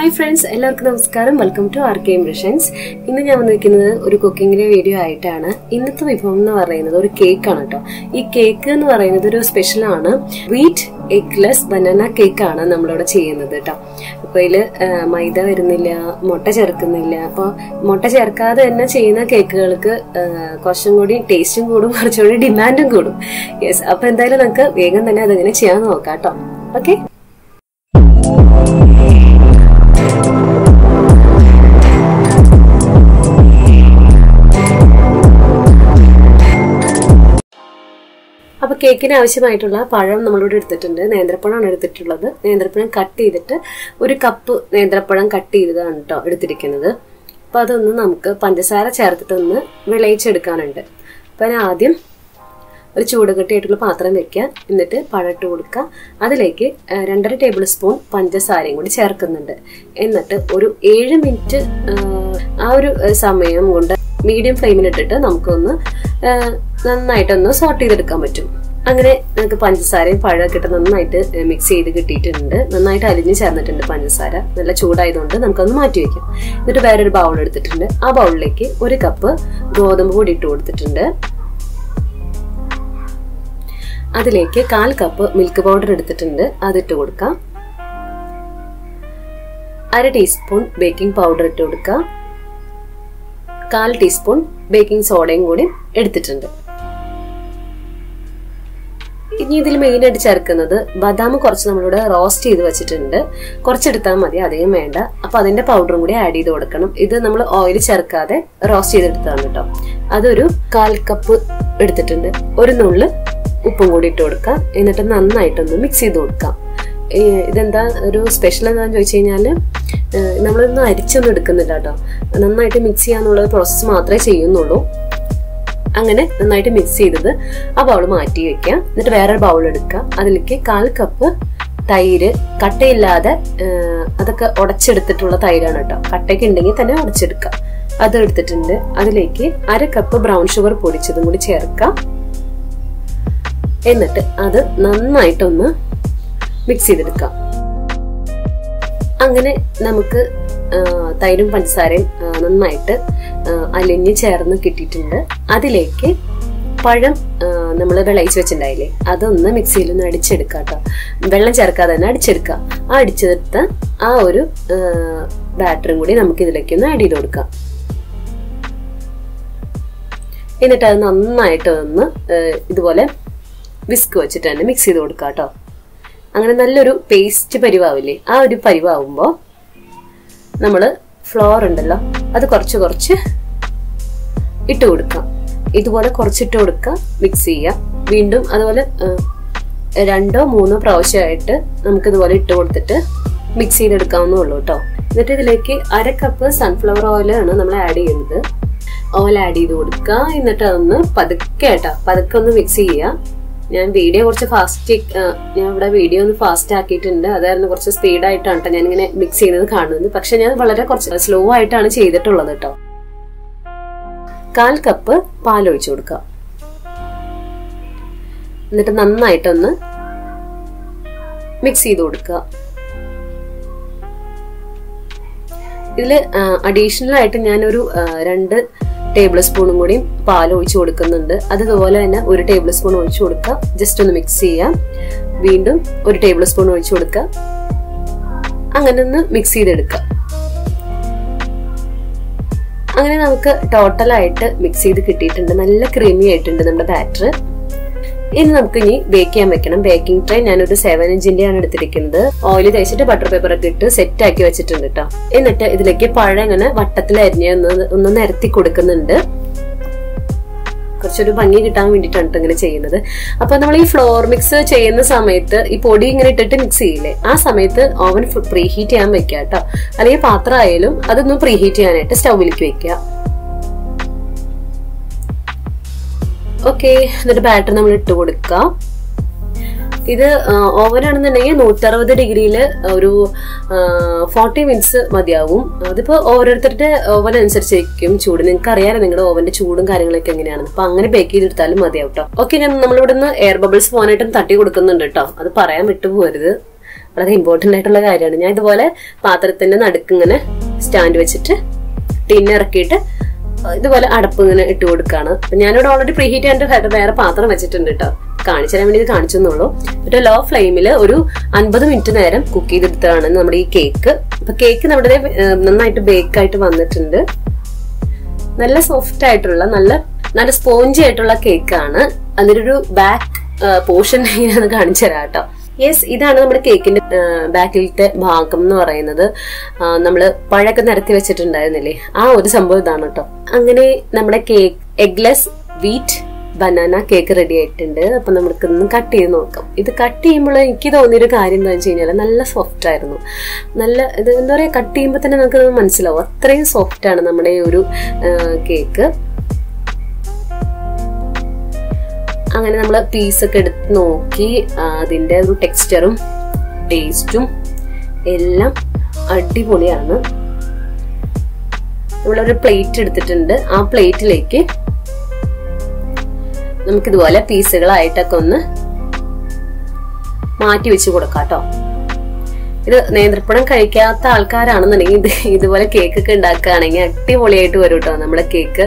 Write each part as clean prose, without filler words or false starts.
Hi friends, എല്ലാവർക്കും നമസ്കാരം. Welcome to Hiii Friends. ഇന്ന് ഞാൻ വന്നിരിക്കുന്നത് ഒരു കുക്കിംഗിന്റെ വീഡിയോ ആയിട്ടാണ്. ഇന്നത്തെ വിഭവം എന്ന് പറയുന്നത് ഒരു കേക്ക് ആണ് കേട്ടോ. ഈ കേക്ക് എന്ന് പറയുന്നത് ഒരു സ്പെഷ്യൽ ആണ്. വീറ്റ് എഗ്ലെസ് ബനാന കേക്ക് ആണ് നമ്മളിവിടെ ചെയ്യുന്നത് കേട്ടോ. അപ്പൊ ഇതില് മൈദ വരുന്നില്ല, മുട്ട ചേർക്കുന്നില്ല. അപ്പൊ മുട്ട ചേർക്കാതെ തന്നെ ചെയ്യുന്ന കേക്കുകൾക്ക് കുറച്ചും കൂടി ടേസ്റ്റും കൂടും, കുറച്ചുകൂടി ഡിമാൻഡും കൂടും. യെസ്, അപ്പൊ എന്തായാലും നമുക്ക് വേഗം തന്നെ അതെങ്ങനെ ചെയ്യാൻ നോക്കാം കേട്ടോ. ഓക്കെ, അപ്പൊ കേക്കിന് ആവശ്യമായിട്ടുള്ള പഴം നമ്മളിവിടെ എടുത്തിട്ടുണ്ട്. നേന്ത്രപ്പഴമാണ് എടുത്തിട്ടുള്ളത്. നേന്ത്രപ്പഴം കട്ട് ചെയ്തിട്ട് ഒരു കപ്പ് നേന്ത്രപ്പഴം കട്ട് ചെയ്തതാണ് കേട്ടോ എടുത്തിരിക്കുന്നത്. അപ്പൊ അതൊന്ന് നമുക്ക് പഞ്ചസാര ചേർത്തിട്ടൊന്ന് വിളയിച്ചെടുക്കാനുണ്ട്. അപ്പൊ ഞാൻ ആദ്യം ഒരു ചൂടുകട്ടിയായിട്ടുള്ള പാത്രം വെക്കുക, എന്നിട്ട് പഴം ഇട്ട് കൊടുക്കുക. അതിലേക്ക് 2.5 ടേബിൾ സ്പൂൺ പഞ്ചസാരയും കൂടി ചേർക്കുന്നുണ്ട്. എന്നിട്ട് ഒരു 7 മിനിറ്റ് ആ ഒരു സമയം കൊണ്ട് മീഡിയം ഫ്ലെയിമിലിട്ടിട്ട് നമുക്കൊന്ന് നന്നായിട്ടൊന്ന് സോട്ട് ചെയ്തെടുക്കാൻ പറ്റും. അങ്ങനെ നമുക്ക് പഞ്ചസാരയും പഴമൊക്കെ ഇട്ട് നന്നായിട്ട് മിക്സ് ചെയ്ത് കിട്ടിയിട്ടുണ്ട്. നന്നായിട്ട് അലിഞ്ഞ് ചേർന്നിട്ടുണ്ട് പഞ്ചസാര. നല്ല ചൂടായതുകൊണ്ട് നമുക്കൊന്ന് മാറ്റി വെക്കാം. എന്നിട്ട് വേറൊരു ബൗൾ എടുത്തിട്ടുണ്ട്. ആ ബൗളിലേക്ക് 1 കപ്പ് ഗോതമ്പ് പൊടി ഇട്ട് കൊടുത്തിട്ടുണ്ട്. അതിലേക്ക് 1/4 കപ്പ് മിൽക്ക് പൗഡർ എടുത്തിട്ടുണ്ട്. അതിട്ട് കൊടുക്കാം. 1/2 ടീസ്പൂൺ ബേക്കിംഗ് പൗഡർ ഇട്ട് കൊടുക്കാം. 1/4 ടീസ്പൂൺ ബേക്കിംഗ് സോഡയും കൂടി എടുത്തിട്ടുണ്ട്. ഇനി ഇതിൽ മെയിനായിട്ട് ചേർക്കുന്നത് ബദാം കുറച്ച് നമ്മളിവിടെ റോസ്റ്റ് ചെയ്ത് വെച്ചിട്ടുണ്ട്. കുറച്ചെടുത്താൽ മതി, അധികം വേണ്ട. അപ്പൊ അതിന്റെ പൗഡറും കൂടി ആഡ് ചെയ്ത് കൊടുക്കണം. ഇത് നമ്മൾ ഓയിൽ ചേർക്കാതെ റോസ്റ്റ് ചെയ്തെടുത്തതാണ് കേട്ടോ. അതൊരു 1/4 കപ്പ് എടുത്തിട്ടുണ്ട്. ഒരു നുള്ള് ഉപ്പും കൂടി ഇട്ട് കൊടുക്കാം. എന്നിട്ട് നന്നായിട്ടൊന്ന് മിക്സ് ചെയ്ത് കൊടുക്കാം. ഇതെന്താ ഒരു സ്പെഷ്യൽ എന്താണെന്ന് ചോദിച്ചു കഴിഞ്ഞാല് നമ്മളൊന്നും അരിച്ചൊന്നും എടുക്കുന്നില്ല കേട്ടോ. നന്നായിട്ട് മിക്സ് ചെയ്യാന്നുള്ള പ്രോസസ്സ് മാത്രമേ ചെയ്യുന്നുള്ളൂ. അങ്ങനെ നന്നായിട്ട് മിക്സ് ചെയ്തത് ആ ബൗൾ മാറ്റി വെക്കാം. എന്നിട്ട് വേറൊരു ബൗൾ എടുക്കുക. അതിലേക്ക് 1/4 കപ്പ് തൈര്, കട്ടയില്ലാതെ അതൊക്കെ ഉടച്ചെടുത്തിട്ടുള്ള തൈരാണ് കേട്ടോ. കട്ടയൊക്കെ ഉണ്ടെങ്കിൽ തന്നെ ഉടച്ചെടുക്കാം. അത് എടുത്തിട്ടുണ്ട്. അതിലേക്ക് 1/2 കപ്പ് ബ്രൗൺ ഷുഗർ പൊടിച്ചതും കൂടി ചേർക്കാം. എന്നിട്ട് അത് നന്നായിട്ടൊന്ന് മിക്സ് ചെയ്തെടുക്കാം. അങ്ങനെ നമുക്ക് തൈരും പഞ്ചസാരയും നന്നായിട്ട് അലിഞ്ഞ് ചേർന്ന് കിട്ടിയിട്ടുണ്ട്. അതിലേക്ക് പഴം നമ്മൾ വിളയിച്ച് വെച്ചിട്ടുണ്ടായില്ലേ, അതൊന്ന് മിക്സിയിലൊന്ന് അടിച്ചെടുക്കാം കേട്ടോ. വെള്ളം ചേർക്കാതെ തന്നെ അടിച്ചെടുക്കാം. ആ അടിച്ചെടുത്ത ആ ഒരു ബാറ്ററും കൂടി നമുക്ക് ഇതിലേക്ക് ഒന്ന് ആഡ് ചെയ്ത് കൊടുക്കാം. എന്നിട്ട് അത് നന്നായിട്ട് ഒന്ന് ഇതുപോലെ വിസ്ക് വെച്ചിട്ട് തന്നെ മിക്സ് ചെയ്ത് കൊടുക്കാം കേട്ടോ. അങ്ങനെ നല്ലൊരു പേസ്റ്റ് പരിവാവില്ലേ, ആ ഒരു പരിവാവുമ്പോൾ നമ്മള് ഫ്ലോർ ഉണ്ടല്ലോ അത് കുറച്ച് കുറച്ച് ഇട്ട് കൊടുക്കാം. ഇതുപോലെ കുറച്ചിട്ട് കൊടുക്കാം. മിക്സ് ചെയ്യാം. വീണ്ടും അതുപോലെ 2-3 പ്രാവശ്യമായിട്ട് നമുക്ക് ഇതുപോലെ ഇട്ട് കൊടുത്തിട്ട് മിക്സ് ചെയ്തെടുക്കാവുന്നേ ഉള്ളൂ കേട്ടോ. എന്നിട്ട് ഇതിലേക്ക് 1/2 കപ്പ് സൺഫ്ലവർ ഓയിലാണ് നമ്മൾ ആഡ് ചെയ്യുന്നത്. ഓയിൽ ആഡ് ചെയ്ത് കൊടുക്കുക. എന്നിട്ട് അതൊന്ന് പതുക്കെ ഒന്ന് മിക്സ് ചെയ്യാം. ഞാൻ വീഡിയോ കുറച്ച് ഞാൻ ഇവിടെ വീഡിയോ ഒന്ന് ഫാസ്റ്റ് ആക്കിയിട്ടുണ്ട്. അതായിരുന്നു കുറച്ച് സ്പീഡായിട്ടാണ് കേട്ടോ ഞാനിങ്ങനെ മിക്സ് ചെയ്യുന്നത് കാണുന്നത്. പക്ഷെ ഞാൻ വളരെ കുറച്ച് സ്ലോ ആയിട്ടാണ് ചെയ്തിട്ടുള്ളത് കേട്ടോ. 1/4 കപ്പ് പാലൊഴിച്ചു കൊടുക്കുക. എന്നിട്ട് നന്നായിട്ടൊന്ന് മിക്സ് ചെയ്ത് കൊടുക്കുക. ഇതില് അഡീഷണൽ ആയിട്ട് ഞാനൊരു 2 ടേബിൾ സ്പൂണും കൂടി പാൽ ഒഴിച്ചു കൊടുക്കുന്നുണ്ട്. അതുപോലെ തന്നെ 1 ടേബിൾ സ്പൂൺ ഒഴിച്ചു കൊടുക്കുക. ജസ്റ്റ് ഒന്ന് മിക്സ് ചെയ്യാം. വീണ്ടും 1 ടേബിൾ സ്പൂൺ ഒഴിച്ചു കൊടുക്കുക. അങ്ങനെ ഒന്ന് മിക്സ് ചെയ്തെടുക്കുക. അങ്ങനെ നമുക്ക് ടോട്ടലായിട്ട് മിക്സ് ചെയ്ത് കിട്ടിയിട്ടുണ്ട്. നല്ല ക്രീമി ആയിട്ടുണ്ട് നമ്മുടെ ബാറ്റർ. ഇനി നമുക്ക് ഇനി ബേക്ക് ചെയ്യാൻ വെക്കണം. ബേക്കിംഗ് ട്രേ ഞാനൊരു 7 ഇഞ്ചിന്റെ ആണ് എടുത്തിരിക്കുന്നത്. ഓയിൽ തേച്ചിട്ട് ബട്ടർ പേപ്പർ ഒക്കെ ഇട്ട് സെറ്റ് ആക്കി വെച്ചിട്ടുണ്ട് കേട്ടോ. എന്നിട്ട് ഇതിലേക്ക് പഴം ഇങ്ങനെ വട്ടത്തിൽ അരിഞ്ഞ് ഒന്ന് നിരത്തി കൊടുക്കുന്നുണ്ട്. കുറച്ചൊരു ഭംഗി കിട്ടാൻ വേണ്ടിയിട്ടാണ് ഇങ്ങനെ ചെയ്യുന്നത്. അപ്പൊ നമ്മൾ ഈ ഫ്ലോർ മിക്സ് ചെയ്യുന്ന സമയത്ത് ഈ പൊടി ഇങ്ങനെ ഇട്ടിട്ട് മിക്സ് ചെയ്യില്ലേ, ആ സമയത്ത് ഓവൻ പ്രീ ഹീറ്റ് ചെയ്യാൻ വെക്കുക കേട്ടോ. അല്ലെങ്കിൽ പാത്രം ആയാലും അതൊന്ന് പ്രീ ഹീറ്റ് ചെയ്യാനായിട്ട് സ്റ്റൗവിലേക്ക് വെക്കുക. ഓക്കെ, എന്നിട്ട് ബാറ്റർ നമ്മൾ ഇട്ട് കൊടുക്കാം. ഇത് ഓവനാണെന്നുണ്ടെങ്കിൽ 160 ഡിഗ്രിയിൽ ഒരു 40 മിനിറ്റ്സ് മതിയാവും. അതിപ്പോ ഓരോരുത്തരുടെ ഓവൻ അനുസരിച്ചിരിക്കും ചൂട്. നിങ്ങൾക്ക് അറിയാലോ നിങ്ങളുടെ ഓവന്റെ ചൂടും കാര്യങ്ങളൊക്കെ എങ്ങനെയാണെന്ന്. അപ്പൊ അങ്ങനെ ബേക്ക് ചെയ്തെടുത്താലും മതിയാവും കേട്ടോ. ഓക്കെ, ഞാൻ നമ്മളിവിടെ നിന്ന് എയർ ബബിൾസ് പോകാനായിട്ടും തട്ടി കൊടുക്കുന്നുണ്ട് കേട്ടോ. അത് പറയാൻ വിട്ടുപോകരുത്. വളരെ ഇമ്പോർട്ടന്റ് ആയിട്ടുള്ള കാര്യമാണ്. ഞാൻ ഇതുപോലെ പാത്രത്തിന്റെ നടുക്ക് ഇങ്ങനെ സ്റ്റാൻഡ് വെച്ചിട്ട് ടിന്നിറക്കിയിട്ട് ഇതുപോലെ അടപ്പ് ഇങ്ങനെ ഇട്ട് കൊടുക്കുകയാണ്. അപ്പൊ ഞാനിവിടെ ഓൾറെഡി പ്രീ ഹീറ്റ് ചെയ്യാൻ വേറെ പാത്രം വെച്ചിട്ടുണ്ട് കേട്ടോ. കാണിച്ചു തരാൻ വേണ്ടി ഇത് കാണിച്ചെന്നുള്ളൂ. ഒരു ലോ ഫ്ലെയിമിൽ ഒരു 50 മിനിറ്റ് നേരം കുക്ക് ചെയ്തെടുത്തതാണ് നമ്മുടെ ഈ കേക്ക്. അപ്പൊ കേക്ക് നമ്മുടെ നന്നായിട്ട് ബേക്ക് ആയിട്ട് വന്നിട്ടുണ്ട്. നല്ല സോഫ്റ്റ് ആയിട്ടുള്ള നല്ല സ്പോഞ്ചി ആയിട്ടുള്ള കേക്കാണ്. അതിലൊരു ബാക്ക് പോർഷൻ ഇങ്ങനെ കാണിച്ചു തരാം കേട്ടോ. യെസ്, ഇതാണ് നമ്മുടെ കേക്കിന്റെ ബാക്കിലത്തെ ഭാഗം എന്ന് പറയുന്നത്. നമ്മള് പഴമൊക്കെ നിരത്തി വെച്ചിട്ടുണ്ടായിരുന്നില്ലേ, ആ ഒരു സംഭവം ഇതാണ് കേട്ടോ. അങ്ങനെ നമ്മുടെ cake eggless wheat banana cake ready ആയിട്ടുണ്ട്. അപ്പൊ നമുക്കൊന്ന് കട്ട് ചെയ്ത് നോക്കാം. ഇത് കട്ട് ചെയ്യുമ്പോൾ എനിക്ക് തോന്നിയൊരു കാര്യം എന്താണെന്ന് വെച്ച് കഴിഞ്ഞാൽ നല്ല സോഫ്റ്റ് ആയിരുന്നു. ഇത് എന്താ പറയാ, കട്ട് ചെയ്യുമ്പോൾ തന്നെ നമുക്ക് മനസ്സിലാവും അത്രയും സോഫ്റ്റ് ആണ് നമ്മുടെ ഒരു കേക്ക്. അങ്ങനെ നമ്മൾ പീസൊക്കെ എടുത്ത് നോക്കി അതിന്റെ ഒരു ടെക്സ്ചറും ടേസ്റ്റും എല്ലാം അടിപൊളിയാണ്. നമ്മളൊരു പ്ലേറ്റ് എടുത്തിട്ടുണ്ട്. ആ പ്ലേറ്റിലേക്ക് നമുക്കിതുപോലെ പീസുകളായിട്ടൊക്കെ ഒന്ന് മാറ്റി വെച്ച് കൊടുക്കാം കേട്ടോ. ഇത് നേന്ത്രപ്പഴം കഴിക്കാത്ത ആൾക്കാരാണെന്നുണ്ടെങ്കിൽ ഇതുപോലെ കേക്കൊക്കെ ഉണ്ടാക്കുകയാണെങ്കിൽ അടിപൊളിയായിട്ട് വരും കേട്ടോ നമ്മുടെ കേക്ക്.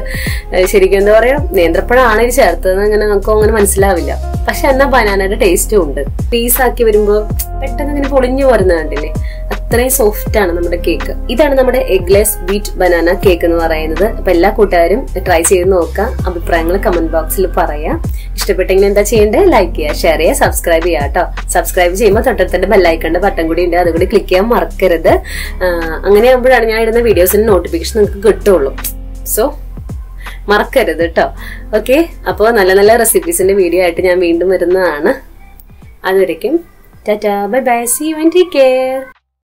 ശരിക്കും എന്താ പറയാ, നേന്ത്രപ്പഴമാണ് ഇത് ചേർത്തത് അങ്ങനെ നമുക്ക് അങ്ങനെ മനസ്സിലാവില്ല. പക്ഷെ എന്നാ ബനാനയുടെ ടേസ്റ്റും ഉണ്ട്. പീസാക്കി വരുമ്പോ പെട്ടെന്ന് ഇങ്ങനെ പൊളിഞ്ഞു വരുന്ന കണ്ടില്ലേ, അത്രയും സോഫ്റ്റ് ആണ് നമ്മുടെ കേക്ക്. ഇതാണ് നമ്മുടെ എഗ്ലെസ് വീറ്റ് ബനാന കേക്ക് എന്ന് പറയുന്നത്. അപ്പൊ എല്ലാ കൂട്ടുകാരും ട്രൈ ചെയ്ത് നോക്കാം. അഭിപ്രായങ്ങൾ കമന്റ് ബോക്സിൽ പറയാം. ഇഷ്ടപ്പെട്ടെങ്കിൽ എന്താ ചെയ്യേണ്ടത്? ലൈക്ക് ചെയ്യുക, ഷെയർ ചെയ്യുക, സബ്സ്ക്രൈബ് ചെയ്യുക കേട്ടോ. സബ്സ്ക്രൈബ് ചെയ്യുമ്പോൾ തൊട്ടടുത്ത ബെല്ലൈക്കണിന്റെ ബട്ടൺ കൂടി ഉണ്ട്, അതുകൂടി ക്ലിക്ക് ചെയ്യാൻ മറക്കരുത്. അങ്ങനെ ആകുമ്പോഴാണ് ഞാൻ ഇടുന്ന വീഡിയോസിന് നോട്ടിഫിക്കേഷൻ നിങ്ങൾക്ക് കിട്ടുള്ളൂ. സോ മറക്കരുത് കേട്ടോ. ഓക്കെ, അപ്പോൾ നല്ല നല്ല റെസിപ്പീസിന്റെ വീഡിയോ ആയിട്ട് ഞാൻ വീണ്ടും വരുന്നതാണ്. അതുവരയ്ക്കും tata, bye bye, see you and take care.